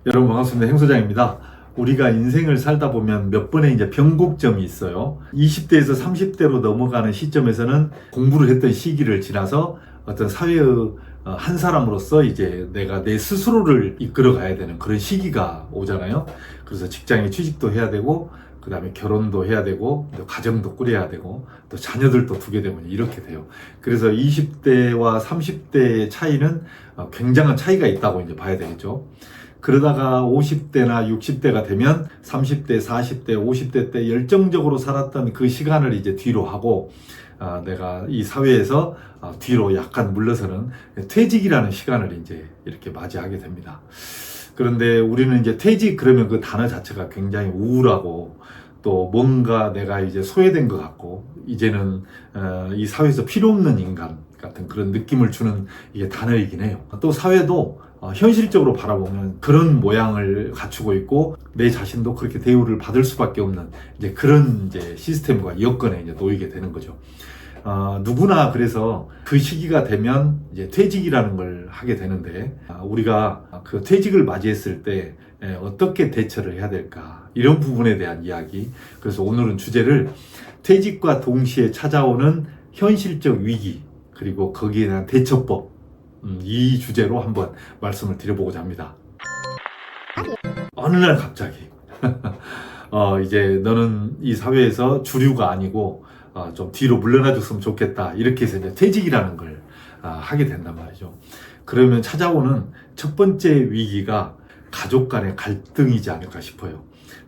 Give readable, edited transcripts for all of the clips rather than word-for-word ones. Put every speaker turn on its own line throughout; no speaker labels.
여러분 반갑습니다. 행 소장입니다. 우리가 인생을 살다 보면 몇 번의 이제 변곡점이 있어요. 20대에서 30대로 넘어가는 시점에서는 공부를 했던 시기를 지나서 어떤 사회의 한 사람으로서 이제 내가 내 스스로를 이끌어 가야 되는 그런 시기가 오잖아요. 그래서 직장에 취직도 해야 되고, 그 다음에 결혼도 해야 되고, 또 가정도 꾸려야 되고, 또 자녀들도 두게 되면 이렇게 돼요. 그래서 20대와 30대의 차이는 굉장한 차이가 있다고 이제 봐야 되겠죠. 그러다가 50대나 60대가 되면 30대, 40대, 50대 때 열정적으로 살았던 그 시간을 이제 뒤로 하고, 내가 이 사회에서 뒤로 약간 물러서는 퇴직이라는 시간을 이제 이렇게 맞이하게 됩니다. 그런데 우리는 이제 퇴직 그러면 그 단어 자체가 굉장히 우울하고, 또 뭔가 내가 이제 소외된 것 같고, 이제는 이 사회에서 필요 없는 인간 같은 그런 느낌을 주는 이게 단어이긴 해요. 또 사회도 현실적으로 바라보면 그런 모양을 갖추고 있고, 내 자신도 그렇게 대우를 받을 수밖에 없는 이제 그런 이제 시스템과 여건에 이제 놓이게 되는 거죠. 누구나 그래서 그 시기가 되면 이제 퇴직이라는 걸 하게 되는데, 우리가 그 퇴직을 맞이했을 때 어떻게 대처를 해야 될까, 이런 부분에 대한 이야기. 그래서 오늘은 주제를 퇴직과 동시에 찾아오는 현실적 위기, 그리고 거기에 대한 대처법, 이 주제로 한번 말씀을 드려보고자 합니다. 어느 날 갑자기 이제 너는 이 사회에서 주류가 아니고 좀 뒤로 물러나 줬으면 좋겠다, 이렇게 해서 이제 퇴직이라는 걸 하게 된단 말이죠. 그러면 찾아오는 첫 번째 위기가 가족 간의 갈등이지 않을까 싶어요.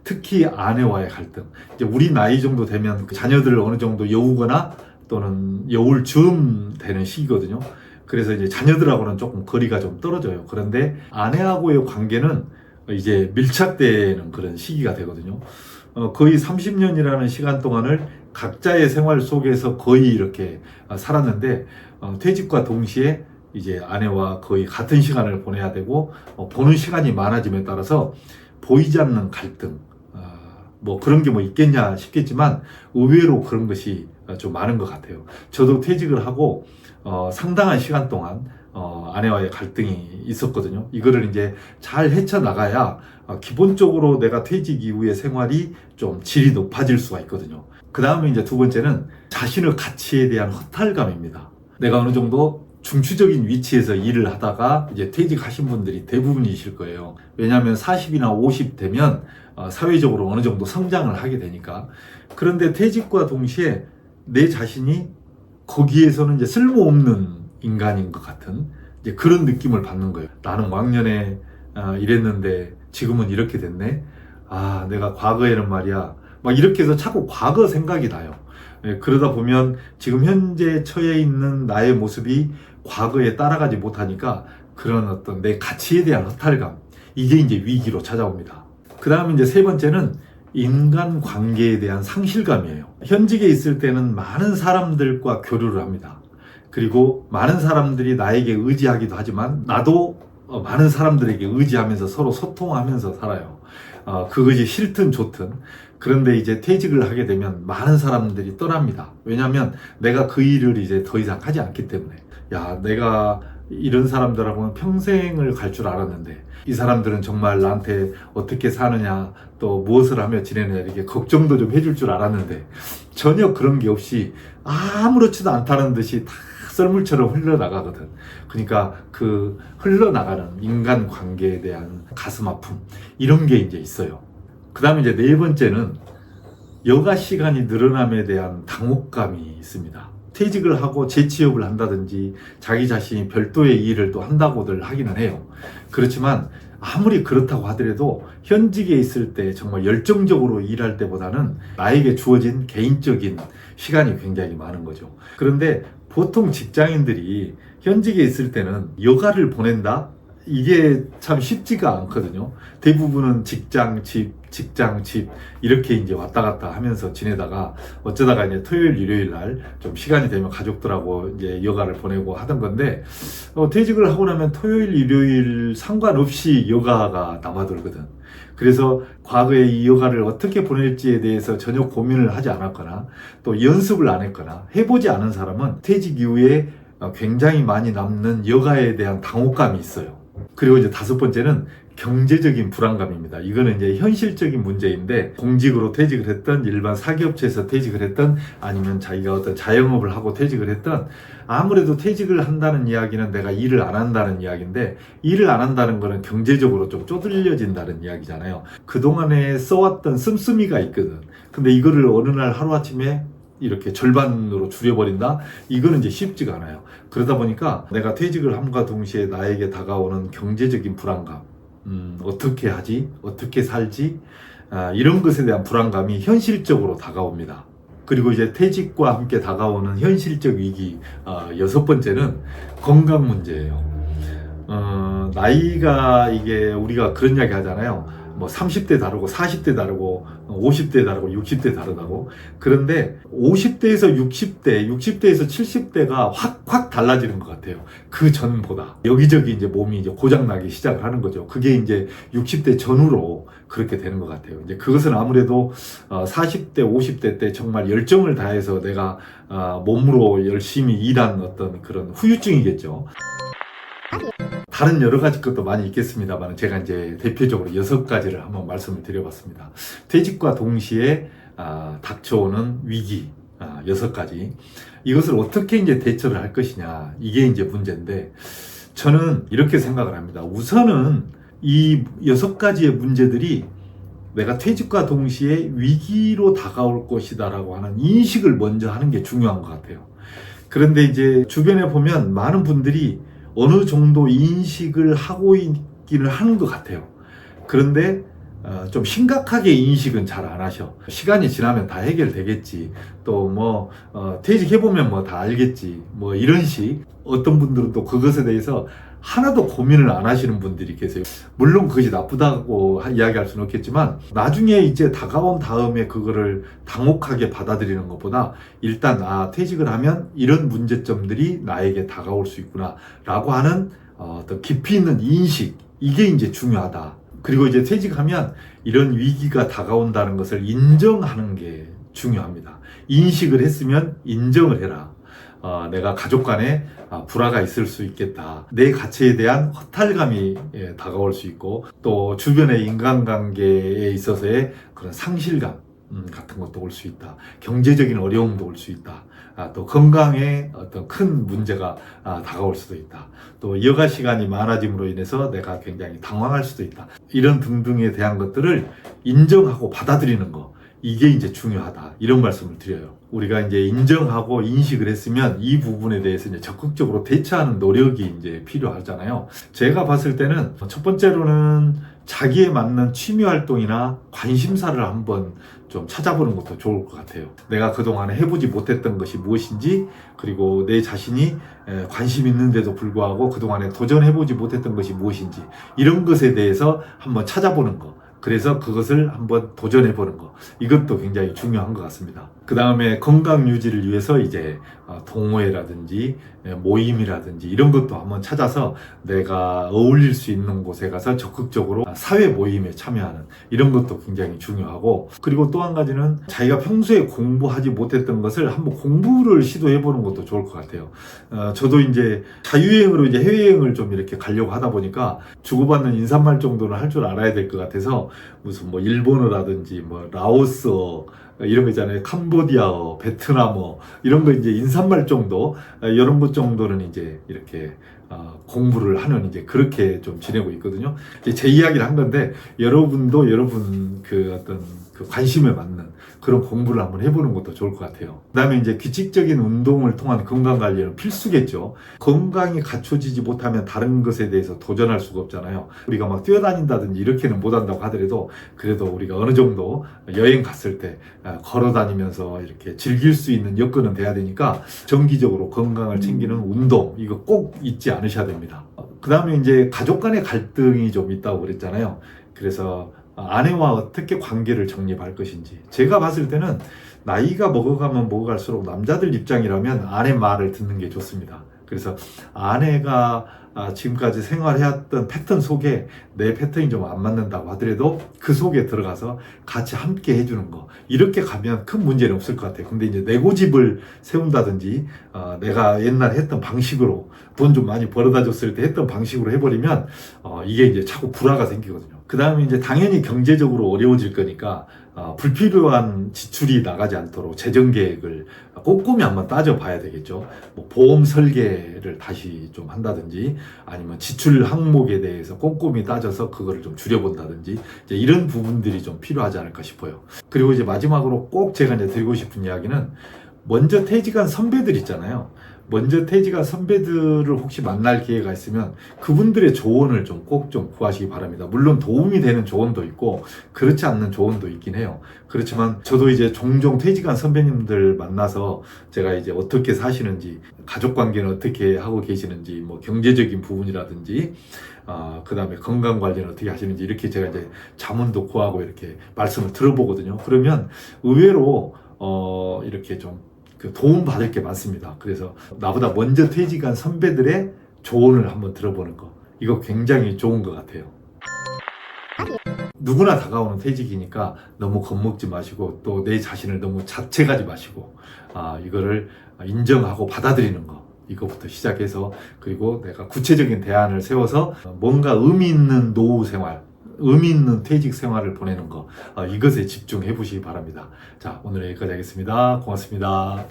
특히 아내와의 갈등. 이제 우리 나이 정도 되면 그 자녀들을 어느 정도 여우거나 또는 여울 즈음 되는 시기거든요. 그래서 이제 자녀들하고는 조금 거리가 좀 떨어져요. 그런데 아내하고의 관계는 이제 밀착되는 그런 시기가 되거든요. 거의 30년이라는 시간 동안을 각자의 생활 속에서 거의 이렇게 살았는데, 퇴직과 동시에 이제 아내와 거의 같은 시간을 보내야 되고, 보는 시간이 많아짐에 따라서 보이지 않는 갈등, 뭐 그런 게 뭐 있겠냐 싶겠지만 의외로 그런 것이 좀 많은 것 같아요. 저도 퇴직을 하고 상당한 시간 동안 아내와의 갈등이 있었거든요. 이거를 이제 잘 헤쳐나가야 기본적으로 내가 퇴직 이후의 생활이 좀 질이 높아질 수가 있거든요. 그 다음에 이제 두 번째는 자신의 가치에 대한 허탈감입니다. 내가 어느 정도 중추적인 위치에서 일을 하다가 이제 퇴직하신 분들이 대부분이실 거예요. 왜냐하면 40이나 50 되면 사회적으로 어느 정도 성장을 하게 되니까. 그런데 퇴직과 동시에 내 자신이 거기에서는 이제 쓸모없는 인간인 것 같은 이제 그런 느낌을 받는 거예요. 나는 왕년에 이랬는데 지금은 이렇게 됐네. 내가 과거에는 말이야, 막 이렇게 해서 자꾸 과거 생각이 나요. 그러다 보면 지금 현재 처해 있는 나의 모습이 과거에 따라가지 못하니까 그런 어떤 내 가치에 대한 허탈감, 이게 이제 위기로 찾아옵니다. 그 다음에 이제 세 번째는 인간 관계에 대한 상실감이에요. 현직에 있을 때는 많은 사람들과 교류를 합니다. 그리고 많은 사람들이 나에게 의지하기도 하지만 나도 많은 사람들에게 의지하면서 서로 소통하면서 살아요. 그것이 싫든 좋든. 그런데 이제 퇴직을 하게 되면 많은 사람들이 떠납니다. 왜냐하면 내가 그 일을 이제 더 이상 하지 않기 때문에. 내가 이런 사람들하고는 평생을 갈 줄 알았는데 이 사람들은 정말 나한테 어떻게 사느냐, 또 무엇을 하며 지내느냐, 이렇게 걱정도 좀 해줄 줄 알았는데 전혀 그런 게 없이 아무렇지도 않다는 듯이 다 썰물처럼 흘러나가거든. 그러니까 그 흘러나가는 인간 관계에 대한 가슴 아픔, 이런 게 이제 있어요. 그 다음에 이제 네 번째는 여가 시간이 늘어남에 대한 당혹감이 있습니다. 퇴직을 하고 재취업을 한다든지 자기 자신이 별도의 일을 또 한다고들 하기는 해요. 그렇지만 아무리 그렇다고 하더라도 현직에 있을 때 정말 열정적으로 일할 때보다는 나에게 주어진 개인적인 시간이 굉장히 많은 거죠. 그런데 보통 직장인들이 현직에 있을 때는 여가를 보낸다? 이게 참 쉽지가 않거든요. 대부분은 직장, 집, 이렇게 이제 왔다 갔다 하면서 지내다가 어쩌다가 이제 토요일, 일요일 날 좀 시간이 되면 가족들하고 이제 여가를 보내고 하던 건데, 퇴직을 하고 나면 토요일, 일요일 상관없이 여가가 남아돌거든. 그래서 과거에 이 여가를 어떻게 보낼지에 대해서 전혀 고민을 하지 않았거나 또 연습을 안 했거나 해보지 않은 사람은 퇴직 이후에 굉장히 많이 남는 여가에 대한 당혹감이 있어요. 그리고 이제 다섯 번째는 경제적인 불안감입니다. 이거는 이제 현실적인 문제인데, 공직으로 퇴직을 했던, 일반 사기업체에서 퇴직을 했던, 아니면 자기가 어떤 자영업을 하고 퇴직을 했던, 아무래도 퇴직을 한다는 이야기는 내가 일을 안 한다는 이야기인데, 일을 안 한다는 거는 경제적으로 좀 쪼들려진다는 이야기잖아요. 그동안에 써왔던 씀씀이가 있거든. 근데 이거를 어느 날 하루아침에 이렇게 절반으로 줄여버린다? 이거는 이제 쉽지가 않아요. 그러다 보니까 내가 퇴직을 함과 동시에 나에게 다가오는 경제적인 불안감, 어떻게 하지? 어떻게 살지? 이런 것에 대한 불안감이 현실적으로 다가옵니다. 그리고 이제 퇴직과 함께 다가오는 현실적 위기, 여섯 번째는 건강 문제예요. 나이가 이게 우리가 그런 이야기 하잖아요. 뭐 30대 다르고 40대 다르고 50대 다르고 60대 다르다고. 그런데 50대에서 60대, 60대에서 70대가 확 달라지는 것 같아요. 그 전보다. 여기저기 이제 몸이 이제 고장나기 시작을 하는 거죠. 그게 이제 60대 전후로 그렇게 되는 것 같아요. 이제 그것은 아무래도 40대, 50대 때 정말 열정을 다해서 내가 몸으로 열심히 일한 어떤 그런 후유증이겠죠. 다른 여러 가지 것도 많이 있겠습니다만, 제가 이제 대표적으로 6가지를 한번 말씀을 드려봤습니다. 퇴직과 동시에 닥쳐오는 위기, 6가지. 이것을 어떻게 이제 대처를 할 것이냐, 이게 이제 문제인데, 저는 이렇게 생각을 합니다. 우선은 이 6가지의 문제들이 내가 퇴직과 동시에 위기로 다가올 것이다라고 하는 인식을 먼저 하는 게 중요한 것 같아요. 그런데 이제 주변에 보면 많은 분들이 어느 정도 인식을 하고 있기는 하는 것 같아요. 그런데 좀 심각하게 인식은 잘 안 하셔. 시간이 지나면 다 해결되겠지. 또 뭐 퇴직해보면 뭐 다 알겠지. 뭐 이런 식. 어떤 분들은 또 그것에 대해서 하나도 고민을 안 하시는 분들이 계세요. 물론 그것이 나쁘다고 이야기할 수는 없겠지만, 나중에 이제 다가온 다음에 그거를 당혹하게 받아들이는 것보다 일단 퇴직을 하면 이런 문제점들이 나에게 다가올 수 있구나 라고 하는 어떤 깊이 있는 인식, 이게 이제 중요하다. 그리고 이제 퇴직하면 이런 위기가 다가온다는 것을 인정하는 게 중요합니다. 인식을 했으면 인정을 해라. 내가 가족 간에 불화가 있을 수 있겠다. 내 가치에 대한 허탈감이 다가올 수 있고, 또 주변의 인간관계에 있어서의 그런 상실감 같은 것도 올 수 있다. 경제적인 어려움도 올 수 있다. 또 건강에 어떤 큰 문제가 다가올 수도 있다. 또 여가 시간이 많아짐으로 인해서 내가 굉장히 당황할 수도 있다. 이런 등등에 대한 것들을 인정하고 받아들이는 거, 이게 이제 중요하다. 이런 말씀을 드려요. 우리가 이제 인정하고 인식을 했으면 이 부분에 대해서 이제 적극적으로 대처하는 노력이 이제 필요하잖아요. 제가 봤을 때는 첫 번째로는 자기에 맞는 취미 활동이나 관심사를 한번 좀 찾아보는 것도 좋을 것 같아요. 내가 그동안에 해보지 못했던 것이 무엇인지, 그리고 내 자신이 관심 있는데도 불구하고 그동안에 도전해보지 못했던 것이 무엇인지, 이런 것에 대해서 한번 찾아보는 거. 그래서 그것을 한번 도전해보는 거, 이것도 굉장히 중요한 것 같습니다. 그 다음에 건강 유지를 위해서 이제 동호회라든지 모임이라든지 이런 것도 한번 찾아서 내가 어울릴 수 있는 곳에 가서 적극적으로 사회 모임에 참여하는, 이런 것도 굉장히 중요하고, 그리고 또 한 가지는 자기가 평소에 공부하지 못했던 것을 한번 공부를 시도해보는 것도 좋을 것 같아요. 저도 이제 자유여행으로 이제 해외여행을 좀 이렇게 가려고 하다 보니까 주고받는 인사말 정도는 할 줄 알아야 될 것 같아서, 무슨 뭐 일본어라든지 뭐 라오스어 이런 거 있잖아요. 캄보디아어, 베트남어, 이런 거 이제 인사말 정도, 이런 것 정도는 이제 이렇게 공부를 하는, 이제 그렇게 좀 지내고 있거든요. 이제 제 이야기를 한 건데, 여러분도 여러분 그 어떤 그 관심에 맞는 그런 공부를 한번 해보는 것도 좋을 것 같아요. 그 다음에 이제 규칙적인 운동을 통한 건강 관리는 필수겠죠. 건강이 갖춰지지 못하면 다른 것에 대해서 도전할 수가 없잖아요. 우리가 막 뛰어다닌다든지 이렇게는 못한다고 하더라도, 그래도 우리가 어느 정도 여행 갔을 때 걸어 다니면서 이렇게 즐길 수 있는 여건은 돼야 되니까, 정기적으로 건강을 챙기는 운동, 이거 꼭 잊지 않으셔야 됩니다. 그 다음에 이제 가족 간의 갈등이 좀 있다고 그랬잖아요. 그래서 아내와 어떻게 관계를 정립할 것인지, 제가 봤을 때는 나이가 먹어가면 먹어갈수록 남자들 입장이라면 아내 말을 듣는 게 좋습니다. 그래서 아내가 지금까지 생활해왔던 패턴 속에 내 패턴이 좀 안 맞는다고 하더라도 그 속에 들어가서 같이 함께 해주는 거, 이렇게 가면 큰 문제는 없을 것 같아요. 근데 이제 내 고집을 세운다든지 내가 옛날에 했던 방식으로 돈 좀 많이 벌어다 줬을 때 했던 방식으로 해버리면 이게 이제 자꾸 불화가 생기거든요. 그 다음에 이제 당연히 경제적으로 어려워질 거니까 불필요한 지출이 나가지 않도록 재정 계획을 꼼꼼히 한번 따져봐야 되겠죠. 뭐 보험 설계를 다시 좀 한다든지, 아니면 지출 항목에 대해서 꼼꼼히 따져서 그거를 좀 줄여본다든지, 이제 이런 부분들이 좀 필요하지 않을까 싶어요. 그리고 이제 마지막으로 꼭 제가 이제 드리고 싶은 이야기는, 먼저 퇴직한 선배들 있잖아요. 먼저 퇴직한 선배들을 혹시 만날 기회가 있으면 그분들의 조언을 좀 꼭 좀 구하시기 바랍니다. 물론 도움이 되는 조언도 있고 그렇지 않는 조언도 있긴 해요. 그렇지만 저도 이제 종종 퇴직한 선배님들 만나서 제가 이제 어떻게 사시는지, 가족 관계는 어떻게 하고 계시는지, 뭐 경제적인 부분이라든지, 그 다음에 건강 관리는 어떻게 하시는지, 이렇게 제가 이제 자문도 구하고 이렇게 말씀을 들어보거든요. 그러면 의외로 이렇게 좀 도움 받을 게 많습니다. 그래서 나보다 먼저 퇴직한 선배들의 조언을 한번 들어보는 거, 이거 굉장히 좋은 것 같아요. 누구나 다가오는 퇴직이니까 너무 겁먹지 마시고, 또 내 자신을 너무 자책하지 마시고, 이거를 인정하고 받아들이는 거, 이거부터 시작해서, 그리고 내가 구체적인 대안을 세워서 뭔가 의미 있는 노후 생활, 의미 있는 퇴직 생활을 보내는 거, 이것에 집중해 보시기 바랍니다. 자, 오늘 여기까지 하겠습니다. 고맙습니다.